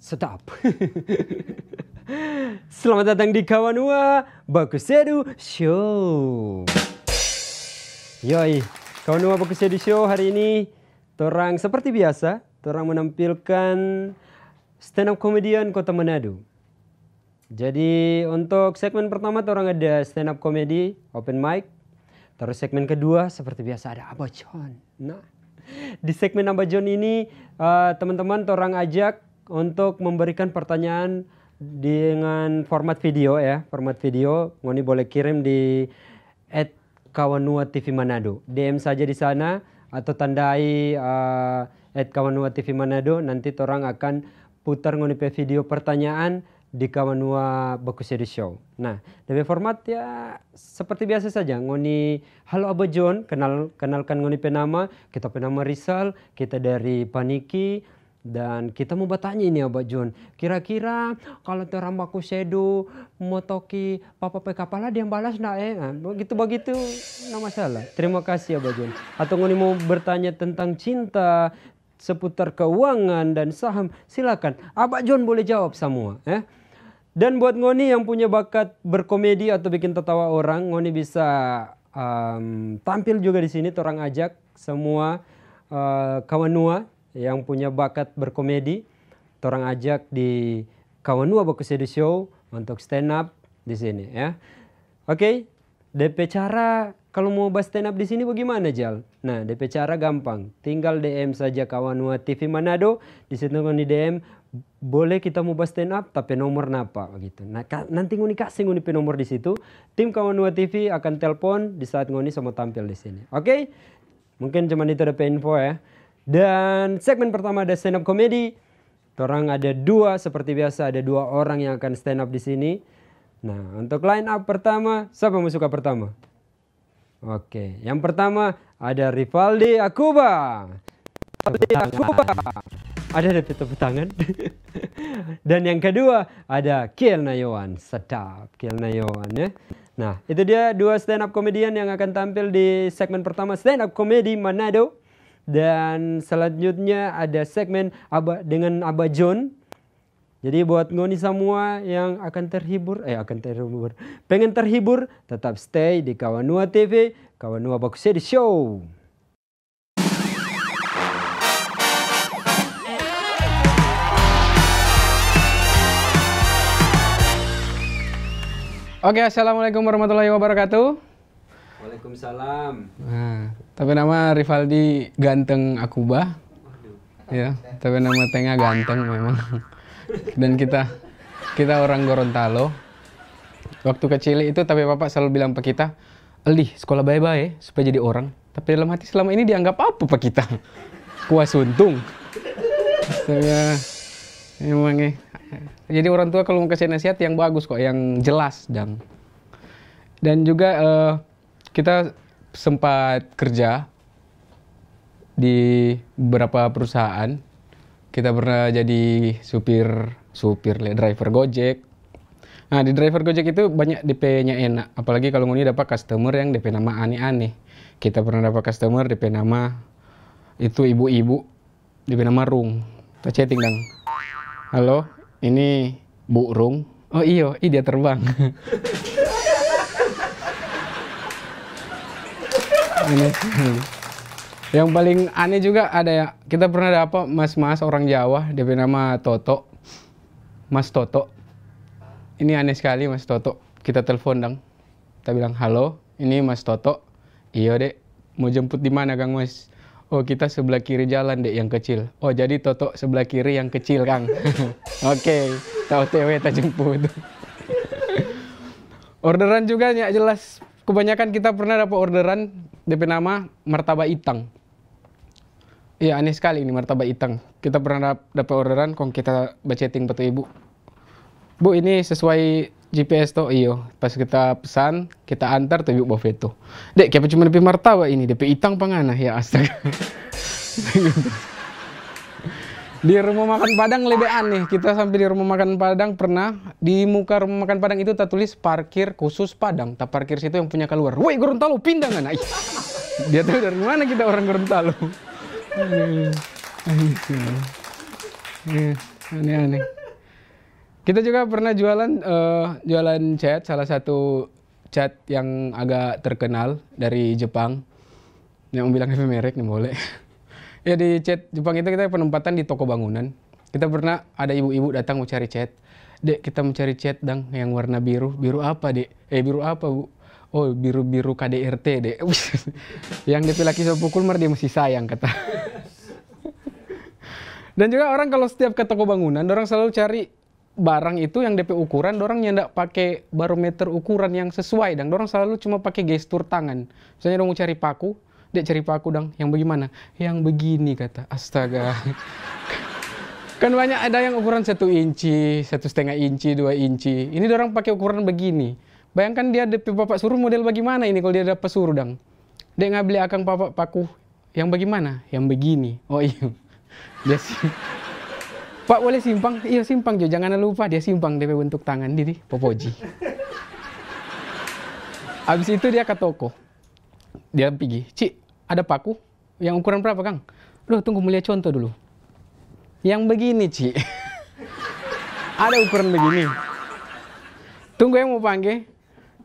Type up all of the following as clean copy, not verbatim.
Sedap. Selamat datang di Kawanua Bakusedu Show. Yoi, Kawanua Bakusedu Show hari ini torang seperti biasa, torang menampilkan stand up comedian Kota Manado. Jadi untuk segmen pertama torang ada stand up comedy, open mic. Terus segmen kedua seperti biasa ada Abah John. Nah, di segmen Abah John ini teman-teman torang ajak untuk memberikan pertanyaan dengan format video ya. Format video, ngoni boleh kirim di @kawanua_tv_manado. DM saja di sana atau tandai @kawanua_tv_manado. Nanti torang akan putar ngoni pe video pertanyaan di Kawanua Bakusedu Show. Nah, dari format ya seperti biasa saja. Ngoni, halo Abah John, kenalkan ngoni pe nama. Kita pe nama Rizal, kita dari Paniki. Dan kita mau bertanya ini Abah John, kira-kira kalau terang Bakusedu motoki papa pe kapala dia balas nak begitu nggak masalah. Terima kasih Abah John. Atau ngoni mau bertanya tentang cinta, seputar keuangan dan saham, silakan. Abah John boleh jawab semua. Dan buat ngoni yang punya bakat berkomedi atau bikin tertawa orang, ngoni bisa tampil juga di sini. Torang ajak semua Kawanua yang punya bakat berkomedi, torang ajak di Kawanua Bakusedu Show untuk stand up di sini ya. Oke, DP cara kalau mau bahas stand up di sini bagaimana Jal? Nah, DP cara gampang, tinggal DM saja Kawanua TV Manado. Di situ ngoni DM, boleh kita mau bahas stand up tapi nomor napa gitu. Nah, nanti ngoni kasih ngoni pe nomor di situ. Tim Kawanua TV akan telepon di saat ngoni semua tampil di sini. Oke? Mungkin cuma itu DP info ya. Dan segmen pertama ada stand up comedy. Torang ada dua, seperti biasa ada dua orang yang akan stand up di sini. Nah, untuk line up pertama, siapa yang suka pertama? Oke, yang pertama ada Rivaldi Akuba. Ada tepuk tangan. Dan yang kedua ada Kiel Nayawan. Sedap, Kiel Nayawan ya. Nah, itu dia dua stand up comedian yang akan tampil di segmen pertama stand up comedy Manado. Dan selanjutnya ada segmen dengan Abah John. Jadi buat ngoni semua yang pengen terhibur, tetap stay di Kawanua TV, Kawanua Bakusedu Show. Oke, assalamualaikum warahmatullahi wabarakatuh. Waalaikumsalam. Nah, tapi nama Rivaldi Ganteng Akuba. Ya, tapi nama tengah ganteng memang. Dan kita orang Gorontalo. Waktu kecil itu tapi bapak selalu bilang ke kita, "Aldi, sekolah baik-baik supaya jadi orang." Tapi dalam hati selama ini dianggap apa pak kita? Kuas untung. Saya emang jadi orang tua kalau mau kasih nasihat yang bagus kok, yang jelas dan juga kita sempat kerja di beberapa perusahaan. Kita pernah jadi driver Gojek. Nah, di driver Gojek itu banyak DP-nya enak. Apalagi kalau ngoni dapat customer yang DP nama aneh-aneh. Kita pernah dapat customer DP nama itu ibu-ibu, DP nama Rung. Kita chatting dong. Halo, ini Bu Rung. Oh iya, dia terbang. Yang paling aneh juga ada ya, kita pernah dapat mas-mas orang Jawa, DP nama Toto. Mas Toto. Ini aneh sekali Mas Toto. Kita telepon dong. Kita bilang, "Halo, ini Mas Toto." "Iya, Dek. Mau jemput di mana, Kang Mas?" "Oh, kita sebelah kiri jalan, Dek, yang kecil." "Oh, jadi Toto sebelah kiri yang kecil, Kang." Oke, kita OTW kita jemput. Orderan juga ya jelas. Kebanyakan kita pernah dapat orderan DP nama martabak itang. Iya, aneh sekali ini martabak itang. Kita pernah dapat orderan, kok kita chatting petu ibu. "Bu, ini sesuai GPS toh?" "Iyo." Pas kita pesan, kita antar tuh ibu bawa veto. "Dek, kenapa cuma DP martabak ini? DP itang pangana." Ya astaga. Di rumah makan Padang lebih aneh. Kita sampai di rumah makan Padang pernah di muka rumah makan Padang itu tak tulis parkir khusus Padang. Tak parkir situ yang punya keluar. "Woi Gorontalo, pindah nggak?" Nah, dia tahu dari mana kita orang Gorontalo. Aneh-aneh. Kita juga pernah jualan cat, salah satu cat yang agak terkenal dari Jepang. Yang bilang merek nih boleh. Ya di cat Jepang itu kita penempatan di toko bangunan. Kita pernah ada ibu-ibu datang mau cari cat. Dek, kita mencari cat dang yang warna biru. Biru apa, Dek? Biru apa, Bu? Oh, biru-biru KDRT, Dek. Yang DP laki saya pukul mar dia masih sayang kata. Dan juga orang kalau setiap ke toko bangunan, orang selalu cari barang itu yang DP ukuran, orang nyendak pakai barometer ukuran yang sesuai, dan orang selalu cuma pakai gestur tangan. Misalnya orang mau cari paku, Dek cari paku dang, yang bagaimana? Yang begini kata. Astaga. Kan banyak ada yang ukuran 1 inci, 1,5 inci, 2 inci. Ini orang pakai ukuran begini. Bayangkan dia DP bapak suruh model bagaimana ini kalau dia dapat suruh dang. Dek nggak beli akang bapak paku yang bagaimana? Yang begini. Oh iya. Dia Pak boleh simpang? Iya simpang jo, jangan lupa dia simpang DP bentuk tangan di popoji. Habis itu dia ke toko. Dia pergi, Ci, ada paku yang ukuran berapa Kang? Loh tunggu mulia contoh dulu. Yang begini Ci. Ada ukuran begini. Tunggu yang mau panggil.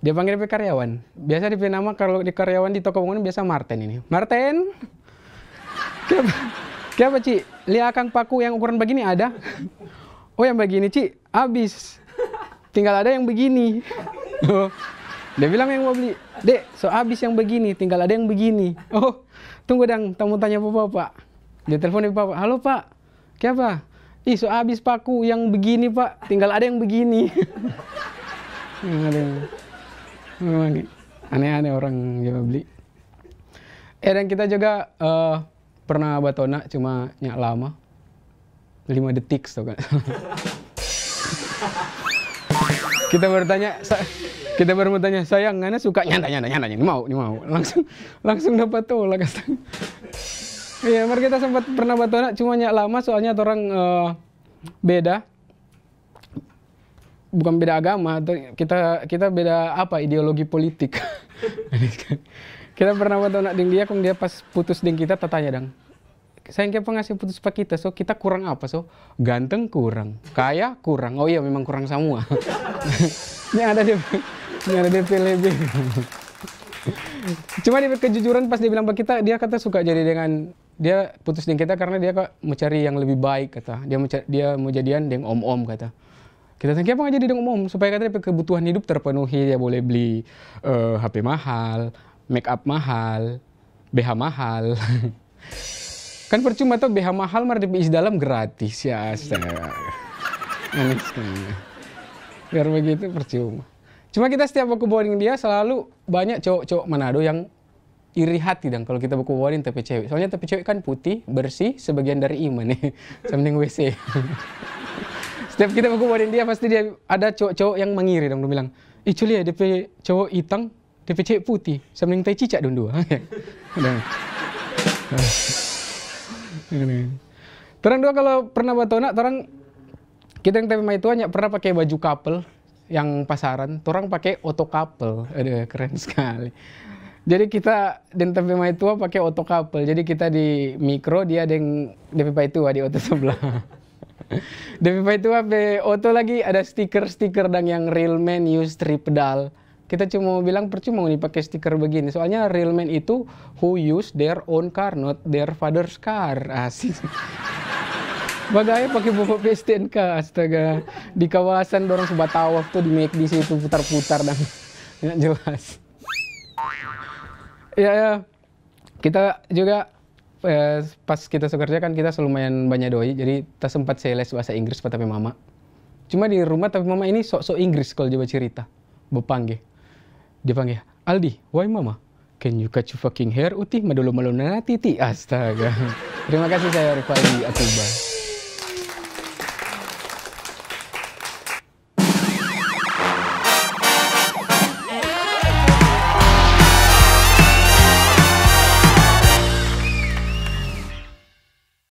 Dia panggil DP karyawan. Biasa DP nama kalau di karyawan di toko bangunan biasa Martin ini. Martin. Kenapa Ci? Lihat Kang paku yang ukuran begini ada? Oh yang begini Ci, habis. Tinggal ada yang begini. Oh, dia bilang yang mau beli, Dek, so habis yang begini, tinggal ada yang begini. Oh, tunggu dang, tamu tanya bapak. Dia telepon dari bapak, halo Pak, kenapa? Ih, so habis paku yang begini Pak, tinggal ada yang begini. Memang aneh-aneh orang Jawa beli. Dan kita juga pernah batona cuma nyak lama 5 detik so kan. Kita baru bertanya sayang ngana suka nyanda ini mau langsung dapat tolak. Iya, mari kita sempat pernah batona cuma nyak lama soalnya orang beda, bukan beda agama, kita beda apa ideologi politik. Kita pernah batona dengan dia, dia pas putus dengan kita tanya dang, sayang kenapa ngasih putus pak kita, so kita kurang apa so? Ganteng kurang, kaya kurang, oh iya memang kurang semua. Ini ada DP lebih. Cuma dia kejujuran pas dia bilang pak kita, dia kata suka jadi dengan dia putus dengan kita karena dia kok mau cari yang lebih baik kata, dia mau jadian dengan om kata. Kita tanya kenapa nggak jadi dengan om supaya kata dia kebutuhan hidup terpenuhi, dia boleh beli HP mahal, make up mahal, BH mahal. Kan percuma tuh BH mahal mar di dalam gratis ya astaga. Aneh sekali. Biar begitu percuma. Cuma kita setiap baku boarding dia selalu banyak cowok-cowok Manado yang iri hati dong kalau kita baku boarding tapi cewek. Soalnya tapi cewek kan putih, bersih, sebagian dari iman nih. Samping WC. Setiap kita baku boarding dia pasti dia ada cowok-cowok yang mengiri dong. Dia bilang, ih culi ya DP cowok hitam, DP cewek putih. Samping tai cicak dong dua. Terang dua kalau pernah batona, terang kita yang tema itu hanya pernah pakai baju couple yang pasaran, orang pakai auto couple, aduh keren sekali. Jadi kita dan tema itu pakai auto couple, jadi kita di mikro dia dengan DP itu di auto sebelah. DP itu be auto lagi ada stiker dan yang real man use 3 pedal. Kita cuma bilang percuma nih pakai stiker begini. Soalnya real man itu who use their own car, not their father's car. Asik. Bagaya pakai bapak PSTNK, astaga. Di kawasan dorong sebat tawaf tuh di make di situ putar-putar dan nggak jelas. Ya, kita juga pas kita sekerja kan kita lumayan banyak doi. Jadi kita sempat saya les bahasa Inggris tapi mama. Cuma di rumah tapi mama ini sok-sok Inggris kalau coba cerita. Bepanggih. Dia panggil, Aldi, why mama? Can you cut your fucking hair? Utih, malu-malu nanti, astaga. Terima kasih saya Rivaldi Atuba.